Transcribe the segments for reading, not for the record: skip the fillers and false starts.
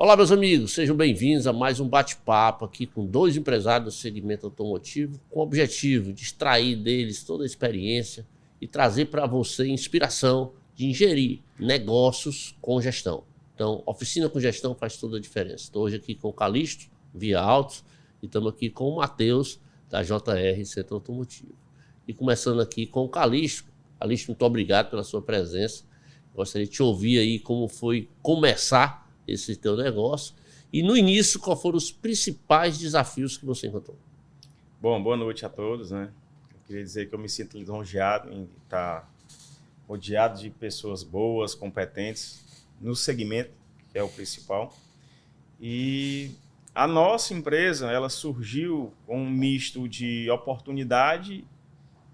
Olá, meus amigos, sejam bem-vindos a mais um bate-papo aqui com dois empresários do segmento automotivo, com o objetivo de extrair deles toda a experiência e trazer para você inspiração de ingerir negócios com gestão. Então, oficina com gestão faz toda a diferença. Estou hoje aqui com o Calixto, Via Autos, e estamos aqui com o Matheus, da JR Centro Automotivo. E começando aqui com o Calixto. Calixto, muito obrigado pela sua presença. Gostaria de te ouvir aí como foi começar esse teu negócio. E no início, quais foram os principais desafios que você encontrou? Bom, boa noite a todos, né? Eu queria dizer que eu me sinto lisonjeado em estar rodeado de pessoas boas, competentes no segmento, que é o principal. E a nossa empresa, ela surgiu com um misto de oportunidade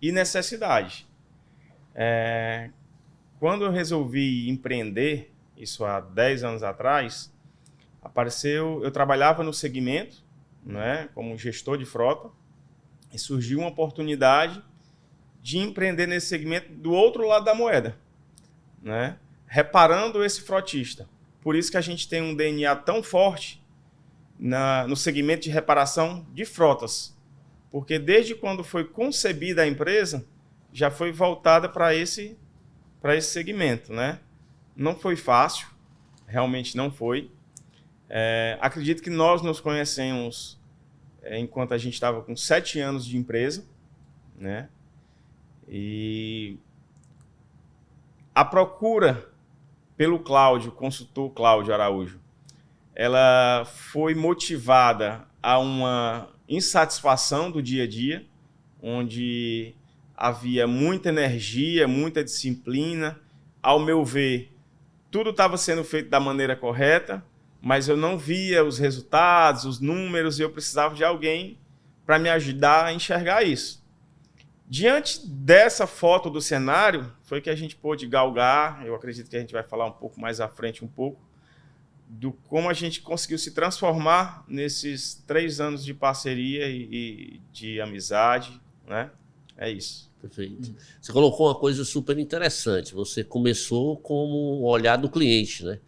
e necessidade. Quando eu resolvi empreender, isso há 10 anos atrás, eu trabalhava no segmento, né, como gestor de frota, e surgiu uma oportunidade de empreender nesse segmento do outro lado da moeda, né, reparando esse frotista. Por isso que a gente tem um DNA tão forte no segmento de reparação de frotas, porque desde quando foi concebida a empresa, já foi voltada para esse segmento, né? Não foi fácil, realmente não foi. Acredito que nós nos conhecemos enquanto a gente estava com 7 anos de empresa, né? E a procura pelo Cláudio, consultor Cláudio Araújo, ela foi motivada a uma insatisfação do dia a dia, onde havia muita energia, muita disciplina. Ao meu ver, tudo estava sendo feito da maneira correta, mas eu não via os resultados, os números, e eu precisava de alguém para me ajudar a enxergar isso. Diante dessa foto do cenário, foi que a gente pôde galgar, eu acredito que a gente vai falar um pouco mais à frente, do como a gente conseguiu se transformar nesses 3 anos de parceria e de amizade, né? É isso. Perfeito. Você colocou uma coisa super interessante. Você começou como o olhar do cliente, né?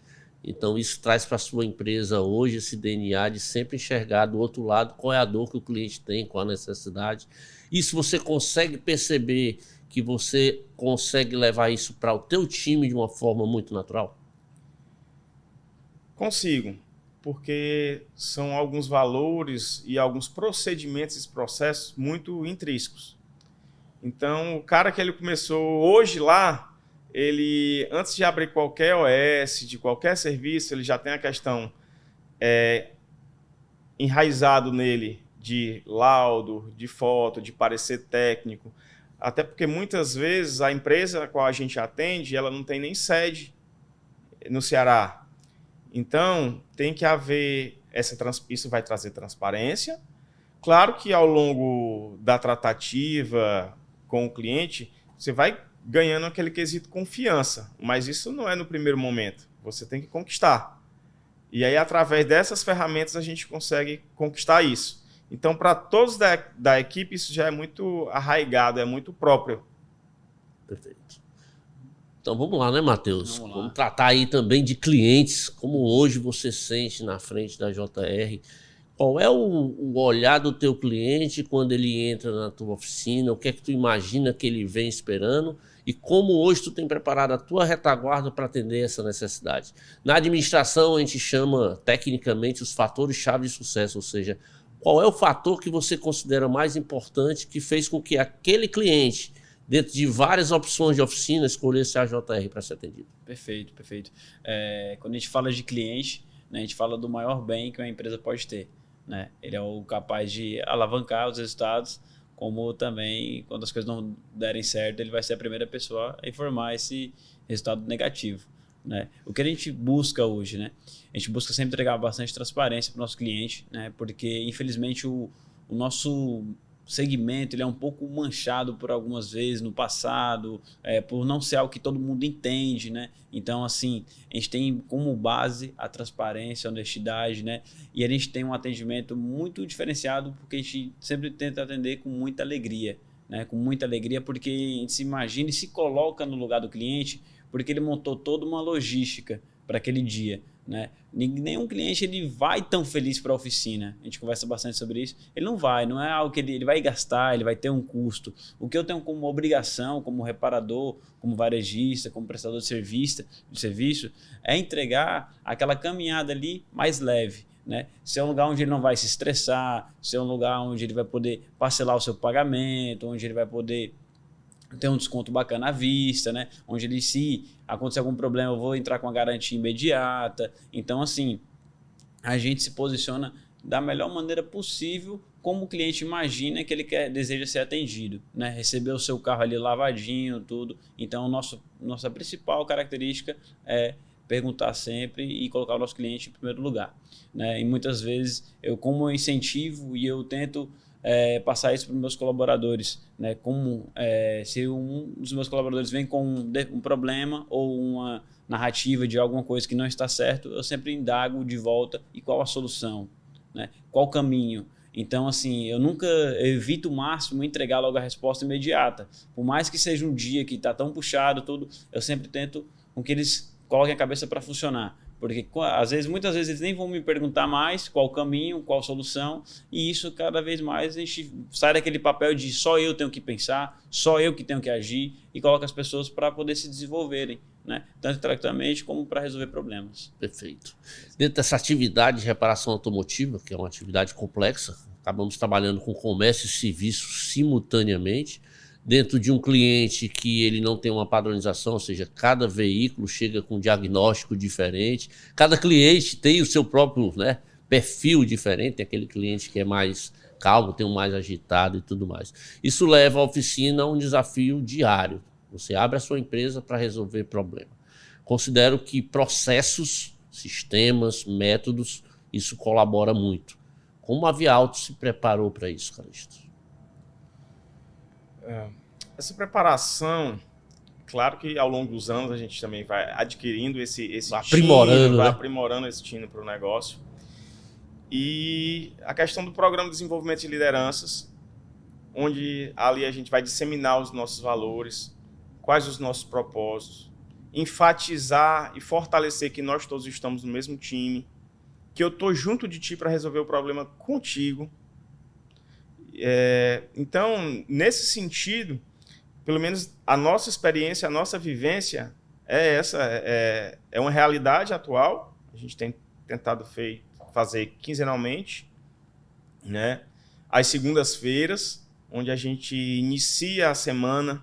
Então, isso traz para a sua empresa hoje esse DNA de sempre enxergar do outro lado qual é a dor que o cliente tem, qual a necessidade. Isso você consegue perceber que você consegue levar isso para o teu time de uma forma muito natural? Consigo, porque são alguns valores e alguns procedimentos e processos muito intrínsecos. Então, o cara que ele começou hoje lá, ele, antes de abrir qualquer OS, de qualquer serviço, ele já tem a questão enraizado nele de laudo, de foto, de parecer técnico. Até porque muitas vezes a empresa a qual a gente atende, ela não tem nem sede no Ceará. Então, tem que haver, isso vai trazer transparência. Claro que ao longo da tratativa com o cliente, você vai ganhando aquele quesito confiança, mas isso não é no primeiro momento, você tem que conquistar. E aí, através dessas ferramentas, a gente consegue conquistar isso. Então, para todos da equipe, isso já é muito arraigado, é muito próprio. Perfeito. Então vamos lá, né, Matheus? Vamos tratar aí também de clientes, como hoje você sente na frente da JR. Qual é o olhar do teu cliente quando ele entra na tua oficina? O que é que tu imagina que ele vem esperando? E como hoje tu tem preparado a tua retaguarda para atender essa necessidade? Na administração, a gente chama tecnicamente os fatores-chave de sucesso, ou seja, qual é o fator que você considera mais importante que fez com que aquele cliente, dentro de várias opções de oficina, escolhesse a JR para ser atendido? Perfeito, perfeito. Quando a gente fala de cliente, né, a gente fala do maior bem que uma empresa pode ter, né? Ele é o capaz de alavancar os resultados, como também, quando as coisas não derem certo, ele vai ser a primeira pessoa a informar esse resultado negativo, né? O que a gente busca hoje, né? A gente busca sempre entregar bastante transparência para o nosso cliente, né? Porque, infelizmente, o nosso segmento ele é um pouco manchado por algumas vezes no passado, por não ser algo que todo mundo entende, né? Então, assim, a gente tem como base a transparência, a honestidade, né? E a gente tem um atendimento muito diferenciado, porque a gente sempre tenta atender com muita alegria, né? Com muita alegria, porque a gente se imagina e se coloca no lugar do cliente, porque ele montou toda uma logística para aquele dia, né? Nenhum cliente ele vai tão feliz para a oficina. A gente conversa bastante sobre isso. Ele não vai, não é algo que ele vai gastar, ele vai ter um custo. O que eu tenho como obrigação, como reparador, como varejista, como prestador de serviço, é entregar aquela caminhada ali mais leve, né? Se é um lugar onde ele não vai se estressar, se é um lugar onde ele vai poder parcelar o seu pagamento, onde ele vai poder ter um desconto bacana à vista, né? Onde ele, se acontecer algum problema, eu vou entrar com a garantia imediata. Então, assim, a gente se posiciona da melhor maneira possível, como o cliente imagina que ele deseja ser atendido, né? Receber o seu carro ali lavadinho, tudo. Então, nossa principal característica é perguntar sempre e colocar o nosso cliente em primeiro lugar, né? E muitas vezes, como incentivo e eu tento passar isso para os meus colaboradores, né? Se um dos meus colaboradores vem com um problema ou uma narrativa de alguma coisa que não está certo, eu sempre indago de volta e qual a solução, né? Qual o caminho. Então, assim, eu evito o máximo entregar logo a resposta imediata. Por mais que seja um dia que está tão puxado, tudo, eu sempre tento com que eles coloquem a cabeça para funcionar. Porque muitas vezes eles nem vão me perguntar mais qual o caminho, qual a solução, e isso cada vez mais a gente sai daquele papel de só eu tenho que pensar, só eu que tenho que agir, e coloca as pessoas para poder se desenvolverem, né? Tanto intelectualmente como para resolver problemas. Perfeito. Dentro dessa atividade de reparação automotiva, que é uma atividade complexa, acabamos trabalhando com comércio e serviço simultaneamente, dentro de um cliente que ele não tem uma padronização, ou seja, cada veículo chega com um diagnóstico diferente, cada cliente tem o seu próprio, né, perfil diferente, tem aquele cliente que é mais calmo, tem um mais agitado e tudo mais. Isso leva a oficina a um desafio diário. Você abre a sua empresa para resolver problema. Considero que processos, sistemas, métodos, isso colabora muito. Como a Via Auto se preparou para isso, Calixto? Essa preparação, claro que ao longo dos anos a gente também vai adquirindo esse aprimorando, vai né? aprimorando esse tino para o negócio. E a questão do programa de desenvolvimento de lideranças, onde ali a gente vai disseminar os nossos valores, quais os nossos propósitos, enfatizar e fortalecer que nós todos estamos no mesmo time, que eu estou junto de ti para resolver o problema contigo. Então, nesse sentido, pelo menos a nossa experiência, a nossa vivência é essa, é uma realidade atual. A gente tem tentado fazer quinzenalmente, né? Às segundas-feiras, onde a gente inicia a semana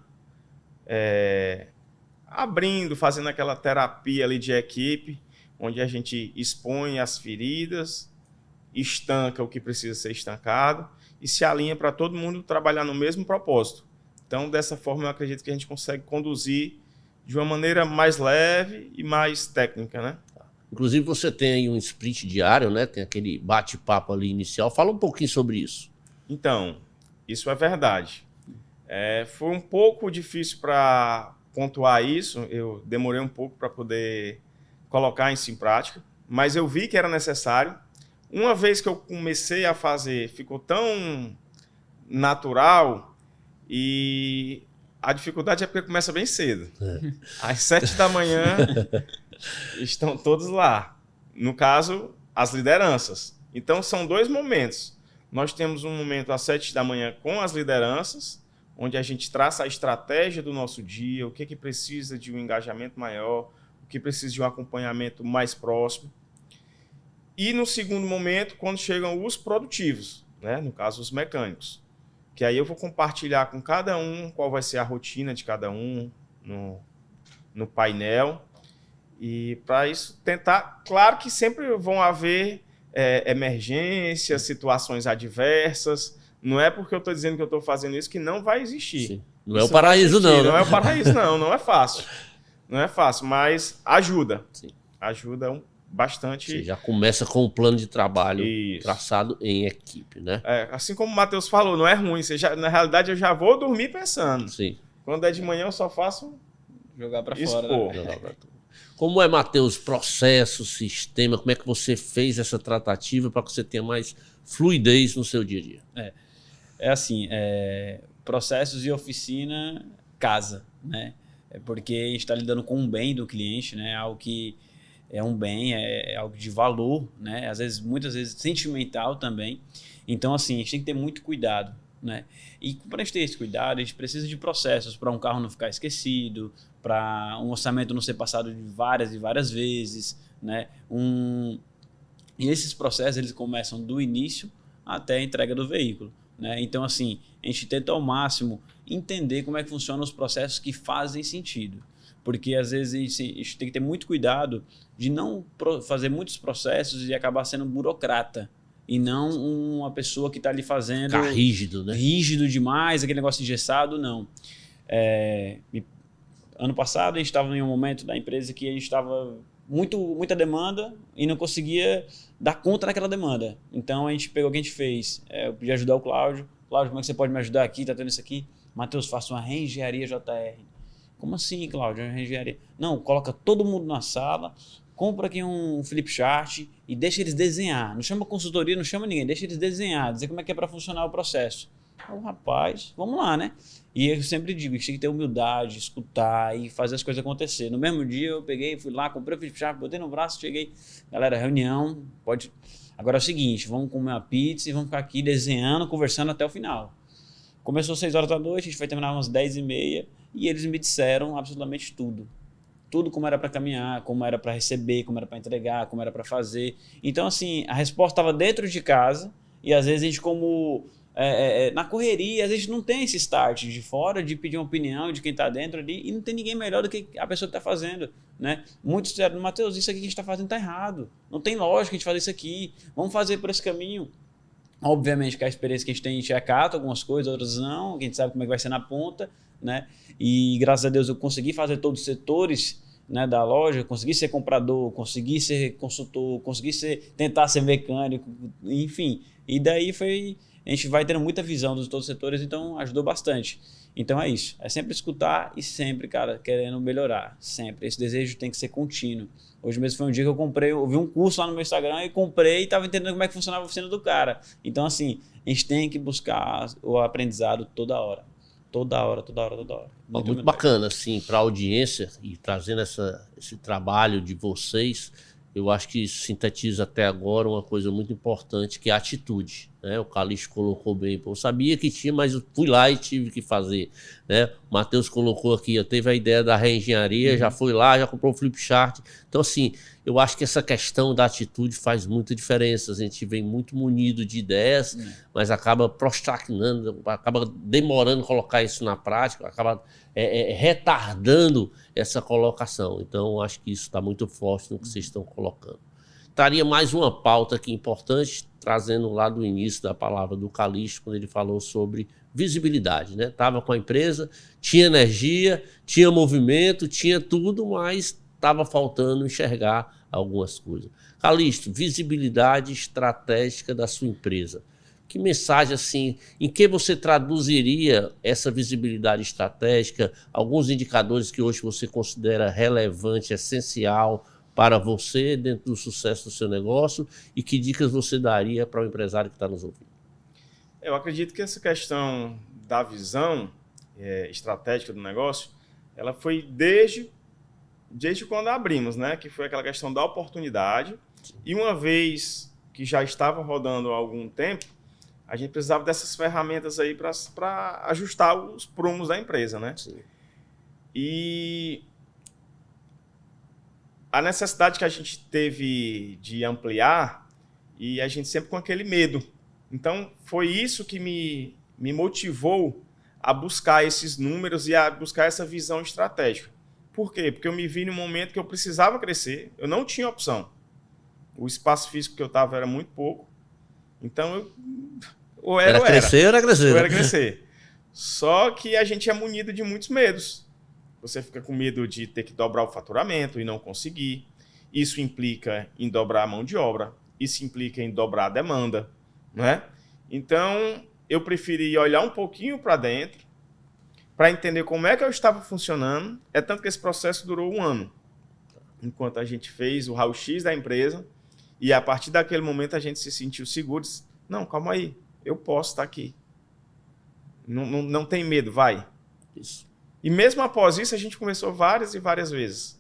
abrindo, fazendo aquela terapia ali de equipe, onde a gente expõe as feridas, estanca o que precisa ser estancado e se alinha para todo mundo trabalhar no mesmo propósito. Então, dessa forma, eu acredito que a gente consegue conduzir de uma maneira mais leve e mais técnica, né? Inclusive, você tem aí um sprint diário, né? Tem aquele bate-papo ali inicial. Fala um pouquinho sobre isso. Então, isso é verdade. Foi um pouco difícil para pontuar isso. Eu demorei um pouco para poder colocar isso em prática, mas eu vi que era necessário. Uma vez que eu comecei a fazer, ficou tão natural. E a dificuldade é porque começa bem cedo. Às 7 da manhã estão todos lá. No caso, as lideranças. Então, são 2 momentos. Nós temos um momento às 7 da manhã com as lideranças, onde a gente traça a estratégia do nosso dia, o que precisa de um engajamento maior, o que precisa de um acompanhamento mais próximo. E no segundo momento, quando chegam os produtivos, né? No caso, os mecânicos. Que aí eu vou compartilhar com cada um qual vai ser a rotina de cada um no painel. E para isso tentar... Claro que sempre vão haver emergências, situações adversas. Não é porque eu estou dizendo que eu estou fazendo isso que não vai existir. Sim. Não é o paraíso, não. Né? Não é o paraíso, não. Não é fácil. Não é fácil, mas ajuda. Sim. Ajuda bastante. Você já começa com um plano de trabalho Isso. Traçado em equipe, né? Assim como o Matheus falou, não é ruim. Na realidade, eu já vou dormir pensando. Sim. Quando é de manhã, eu só faço jogar para fora. Né? Como é, Matheus, processo, sistema? Como é que você fez essa tratativa para que você tenha mais fluidez no seu dia a dia? Assim, processos e oficina, casa, né? Porque a gente está lidando com um bem do cliente, né? Algo que é um bem, é algo de valor, né? Às vezes, muitas vezes sentimental também. Então, assim, a gente tem que ter muito cuidado, né? E para a gente ter esse cuidado, a gente precisa de processos para um carro não ficar esquecido, para um orçamento não ser passado de várias e várias vezes, né? E esses processos, eles começam do início até a entrega do veículo, né? Então, assim, a gente tenta ao máximo entender como é que funcionam os processos que fazem sentido. Porque, às vezes, a gente tem que ter muito cuidado de não fazer muitos processos e acabar sendo burocrata. E não uma pessoa que está ali fazendo... Ficar rígido, né? Rígido demais, aquele negócio engessado, não. Ano passado, a gente estava em um momento da empresa que a gente estava muita demanda e não conseguia dar conta daquela demanda. Então, a gente pegou o que a gente fez. Eu pedi ajudar o Cláudio. Cláudio, como é que você pode me ajudar aqui? Tá tendo isso aqui? Matheus, faça uma reengenharia JR. Como assim, Cláudio? Uma reengenharia? Não, coloca todo mundo na sala, compra aqui um flip chart e deixa eles desenhar. Não chama consultoria, não chama ninguém. Deixa eles desenhar, dizer como é que é para funcionar o processo. Rapaz, vamos lá, né? E eu sempre digo, a gente tem que ter humildade, escutar e fazer as coisas acontecer. No mesmo dia eu peguei, fui lá, comprei o flip chart, botei no braço, cheguei. Galera, reunião, pode... Agora é o seguinte, vamos comer uma pizza e vamos ficar aqui desenhando, conversando até o final. Começou às 6 horas da noite, a gente vai terminar umas 10h30 e eles me disseram absolutamente tudo. Tudo como era para caminhar, como era para receber, como era para entregar, como era para fazer. Então, assim, a resposta estava dentro de casa e às vezes a gente como... na correria, às vezes não tem esse start de fora, de pedir uma opinião de quem está dentro ali, e não tem ninguém melhor do que a pessoa que está fazendo, né? Muitos disseram, Matheus, isso aqui que a gente está fazendo está errado, não tem lógica a gente fazer isso aqui, vamos fazer por esse caminho. Obviamente que a experiência que a gente acata algumas coisas, outras não, a gente sabe como é que vai ser na ponta, né? E graças a Deus eu consegui fazer todos os setores, né, da loja, consegui ser comprador, consegui ser consultor, consegui tentar ser mecânico, enfim, e daí a gente vai tendo muita visão dos todos os setores, então ajudou bastante. Então é isso, é sempre escutar e sempre, cara, querendo melhorar, sempre. Esse desejo tem que ser contínuo. Hoje mesmo foi um dia que eu vi um curso lá no meu Instagram e comprei e estava entendendo como é que funcionava a oficina do cara. Então, assim, a gente tem que buscar o aprendizado toda hora. Toda hora. Muito bacana, assim, para a audiência e trazendo esse trabalho de vocês, eu acho que sintetiza até agora uma coisa muito importante, que é a atitude, né? O Calixto colocou bem, eu sabia que tinha, mas eu fui lá e tive que fazer, né? O Matheus colocou aqui, eu teve a ideia da reengenharia, já foi lá, já comprou o flip chart. Então, assim, eu acho que essa questão da atitude faz muita diferença. A gente vem muito munido de ideias, mas acaba procrastinando, acaba demorando colocar isso na prática, acaba retardando essa colocação. Então, acho que isso está muito forte no que vocês estão colocando. Estaria mais uma pauta aqui importante, trazendo lá do início da palavra do Calixto, quando ele falou sobre visibilidade, né? Estava com a empresa, tinha energia, tinha movimento, tinha tudo, mas estava faltando enxergar algumas coisas. Calixto, visibilidade estratégica da sua empresa. Que mensagem, assim, em que você traduziria essa visibilidade estratégica, alguns indicadores que hoje você considera relevante, essencial para você dentro do sucesso do seu negócio, e que dicas você daria para o empresário que está nos ouvindo? Eu acredito que essa questão da visão estratégica do negócio, ela foi desde quando abrimos, né? Que foi aquela questão da oportunidade. E uma vez que já estava rodando há algum tempo, a gente precisava dessas ferramentas aí para ajustar os prumos da empresa, né? Sim. E a necessidade que a gente teve de ampliar, e a gente sempre com aquele medo. Então, foi isso que me motivou a buscar esses números e a buscar essa visão estratégica. Por quê? Porque eu me vi num momento que eu precisava crescer, eu não tinha opção. O espaço físico que eu estava era muito pouco, então ou era crescer. Só que a gente é munido de muitos medos. Você fica com medo de ter que dobrar o faturamento e não conseguir. Isso implica em dobrar a mão de obra. Isso implica em dobrar a demanda, né? Então, eu preferi olhar um pouquinho para dentro para entender como é que eu estava funcionando. É tanto que esse processo durou 1 ano. Enquanto a gente fez o raio-x da empresa, e a partir daquele momento a gente se sentiu seguro. Disse, não, calma aí, eu posso estar aqui. Não tem medo, vai. Isso. E mesmo após isso, a gente começou várias e várias vezes.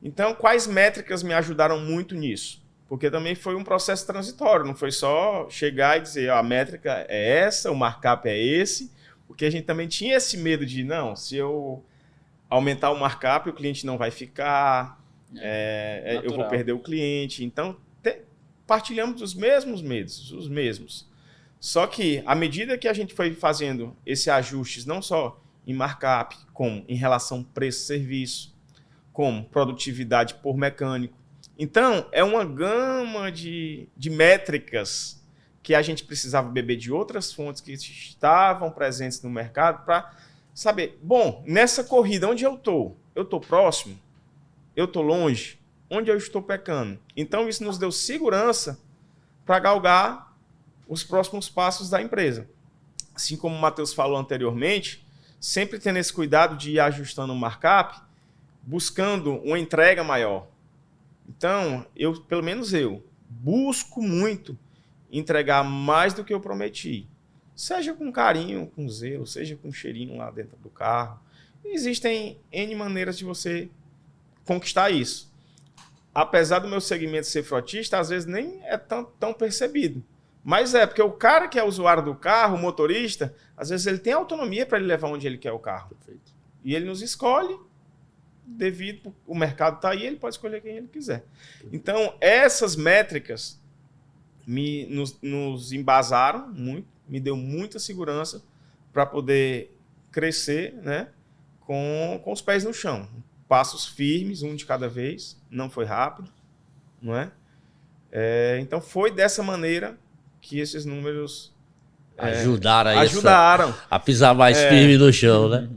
Então, quais métricas me ajudaram muito nisso? Porque também foi um processo transitório, não foi só chegar e dizer, ó, a métrica é essa, o markup é esse, porque a gente também tinha esse medo de, não, se eu aumentar o markup, o cliente não vai ficar, eu vou perder o cliente. Então, partilhamos dos mesmos medos, os mesmos. Só que, à medida que a gente foi fazendo esses ajustes, não só em markup, como em relação preço-serviço, como produtividade por mecânico. Então, é uma gama de métricas que a gente precisava beber de outras fontes que estavam presentes no mercado para saber, bom, nessa corrida, onde eu estou? Eu estou próximo? Eu estou longe? Onde eu estou pecando? Então, isso nos deu segurança para galgar os próximos passos da empresa. Assim como o Matheus falou anteriormente, sempre tendo esse cuidado de ir ajustando o markup, buscando uma entrega maior. Então, pelo menos eu, busco muito entregar mais do que eu prometi. Seja com carinho, com zelo, seja com cheirinho lá dentro do carro. Existem N maneiras de você conquistar isso. Apesar do meu segmento ser frotista, às vezes nem é tão percebido. Mas porque o cara que é usuário do carro, o motorista, às vezes ele tem autonomia para ele levar onde ele quer o carro. Perfeito. E ele nos escolhe, devido o mercado está aí, ele pode escolher quem ele quiser. Então, essas métricas nos embasaram muito, me deu muita segurança para poder crescer, né, com os pés no chão. Passos firmes, um de cada vez, não foi rápido, não é? Então, foi dessa maneira que esses números ajudaram a pisar mais firme no chão, né?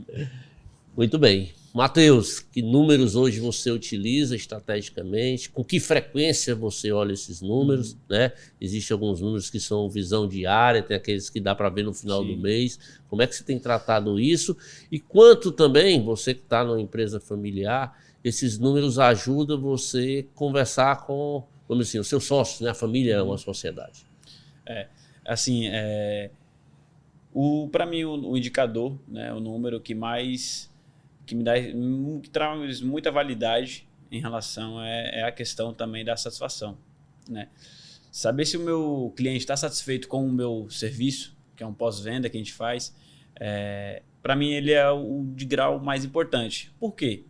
Muito bem. Matheus, que números hoje você utiliza estrategicamente? Com que frequência você olha esses números? Né? Existem alguns números que são visão diária, tem aqueles que dá para ver no final do mês. Como é que você tem tratado isso? E quanto também, você que está numa empresa familiar, esses números ajudam você a conversar com, vamos dizer assim, os seus sócios, né? A família é uma sociedade. Para mim, o indicador, né, o número que traz muita validade em relação é a questão também da satisfação, né? Saber se o meu cliente está satisfeito com o meu serviço, que é um pós-venda que a gente faz, para mim ele é o de grau mais importante. Por quê?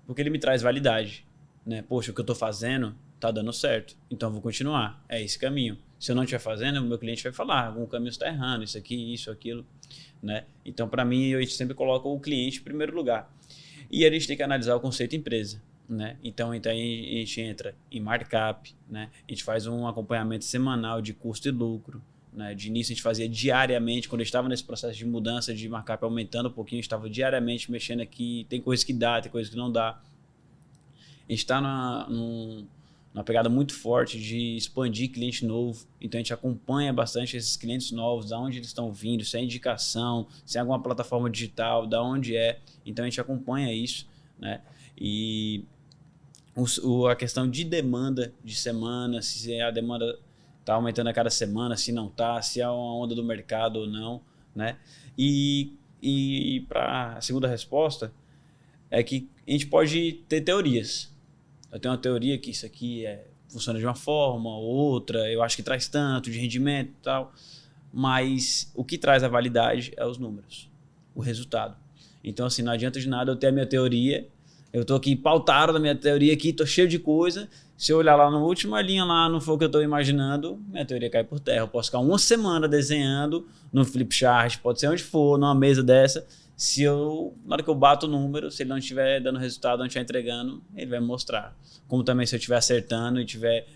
Porque ele me traz validade, né? Poxa, o que eu estou fazendo está dando certo, então eu vou continuar, é esse caminho. Se eu não estiver fazendo, o meu cliente vai falar, algum caminho está errando, isso aqui, isso, aquilo, né? Então, para mim, eu sempre coloco o cliente em primeiro lugar. E a gente tem que analisar o conceito empresa, né? Então a gente entra em markup, né? A gente faz um acompanhamento semanal de custo e lucro, né? De início a gente fazia diariamente, quando eu estava nesse processo de mudança de markup aumentando um pouquinho, a gente estava diariamente mexendo aqui, tem coisas que dá, tem coisas que não dá. A gente está numa pegada muito forte de expandir cliente novo, então a gente acompanha bastante esses clientes novos, da onde eles estão vindo, se é indicação, se é alguma plataforma digital, da onde é, então a gente acompanha isso, né? E a questão de demanda de semana, se a demanda está aumentando a cada semana, se não está, se é uma onda do mercado ou não, né? E para a segunda resposta é que a gente pode ter teorias. Eu tenho uma teoria que isso aqui funciona de uma forma ou outra, eu acho que traz tanto de rendimento e tal, mas o que traz a validade é os números, o resultado. Então, assim, não adianta de nada eu ter a minha teoria, eu estou aqui pautado na minha teoria aqui, estou cheio de coisa, se eu olhar lá na última linha lá, não for o que eu estou imaginando, minha teoria cai por terra. Eu posso ficar uma semana desenhando no Flipchart, pode ser onde for, numa mesa dessa, na hora que eu bato o número, se ele não estiver dando resultado, não estiver entregando, ele vai me mostrar. Como também se eu estiver acertando e estiver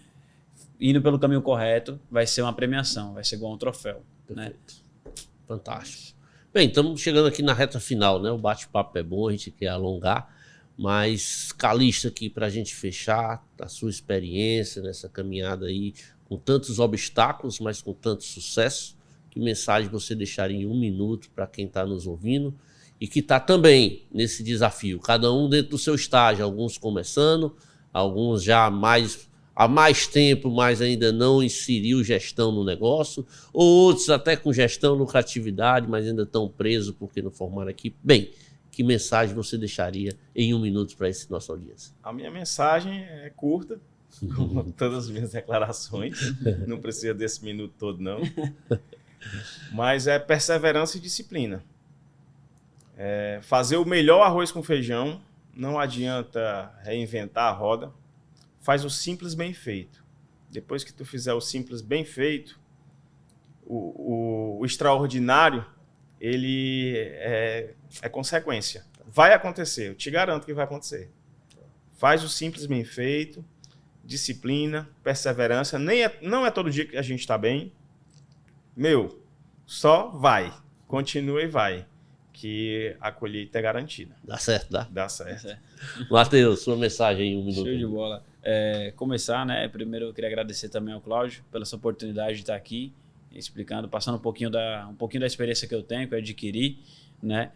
indo pelo caminho correto, vai ser uma premiação, vai ser igual um troféu. Perfeito. Né? Fantástico. Bem, estamos chegando aqui na reta final, né? O bate-papo é bom, a gente quer alongar, mas Calixto aqui para a gente fechar, a sua experiência nessa caminhada aí, com tantos obstáculos, mas com tanto sucesso, que mensagem você deixaria em 1 minuto para quem está nos ouvindo e que está também nesse desafio, cada um dentro do seu estágio, alguns começando, alguns já há mais tempo, mas ainda não inseriu gestão no negócio, ou outros até com gestão, lucratividade, mas ainda estão presos porque não formaram equipe. Bem, que mensagem você deixaria em 1 minuto para esse nossa audiência? A minha mensagem é curta, como todas as minhas declarações. Não precisa desse minuto todo, não. Mas é perseverança e disciplina. Fazer o melhor arroz com feijão, não adianta reinventar a roda. Faz o simples bem feito. Depois que tu fizer o simples bem feito, o extraordinário, ele é consequência. Vai acontecer, eu te garanto que vai acontecer. Faz o simples bem feito, disciplina, perseverança. Não é todo dia que a gente está bem. Só vai. Continua e vai. Que a colheita é garantida. Dá certo, dá? Dá certo. Matheus, sua mensagem em 1 minuto. Show de bola. Começar, né? Primeiro eu queria agradecer também ao Cláudio pela essa oportunidade de estar aqui, explicando, passando um pouquinho da experiência que eu tenho, que eu adquiri, né?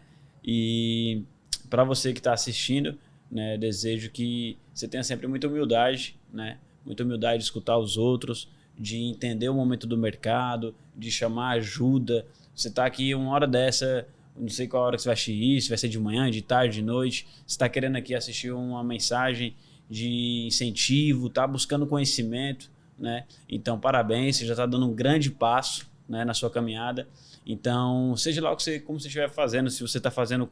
E para você que está assistindo, né, desejo que você tenha sempre muita humildade, né? Muita humildade de escutar os outros, de entender o momento do mercado, de chamar ajuda. Você está aqui uma hora dessa, não sei qual hora que você vai assistir isso, vai ser de manhã, de tarde, de noite. Você está querendo aqui assistir uma mensagem de incentivo, está buscando conhecimento, né? Então, parabéns, você já está dando um grande passo, né, na sua caminhada. Então, seja lá como você estiver fazendo, se você está fazendo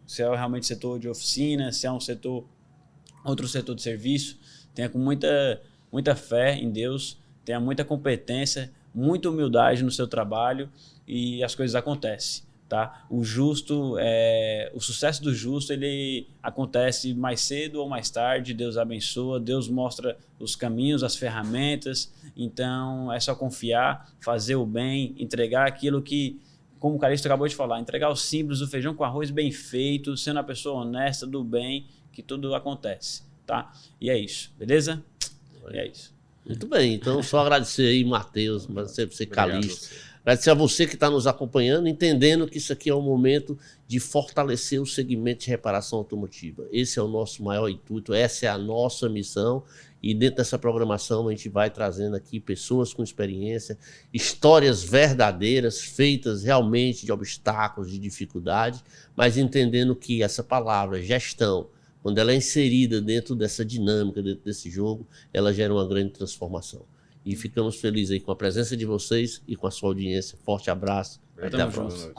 se é realmente setor de oficina, se é outro setor de serviço, tenha com muita fé em Deus, tenha muita competência, muita humildade no seu trabalho e as coisas acontecem, tá? O sucesso do justo, ele acontece mais cedo ou mais tarde. Deus abençoa, Deus mostra os caminhos, as ferramentas. Então é só confiar, fazer o bem, entregar aquilo que, como o Calixto acabou de falar, entregar o simples, o feijão com arroz bem feito, sendo uma pessoa honesta, do bem, que tudo acontece, tá? E é isso, beleza? E é isso. Muito bem, então só agradecer aí, Matheus, você Calixto. Agradecer a você que está nos acompanhando, entendendo que isso aqui é um momento de fortalecer o segmento de reparação automotiva. Esse é o nosso maior intuito, essa é a nossa missão. E dentro dessa programação a gente vai trazendo aqui pessoas com experiência, histórias verdadeiras, feitas realmente de obstáculos, de dificuldades, mas entendendo que essa palavra, gestão, quando ela é inserida dentro dessa dinâmica, dentro desse jogo, ela gera uma grande transformação. E ficamos felizes aí com a presença de vocês e com a sua audiência. Forte abraço. Até a próxima.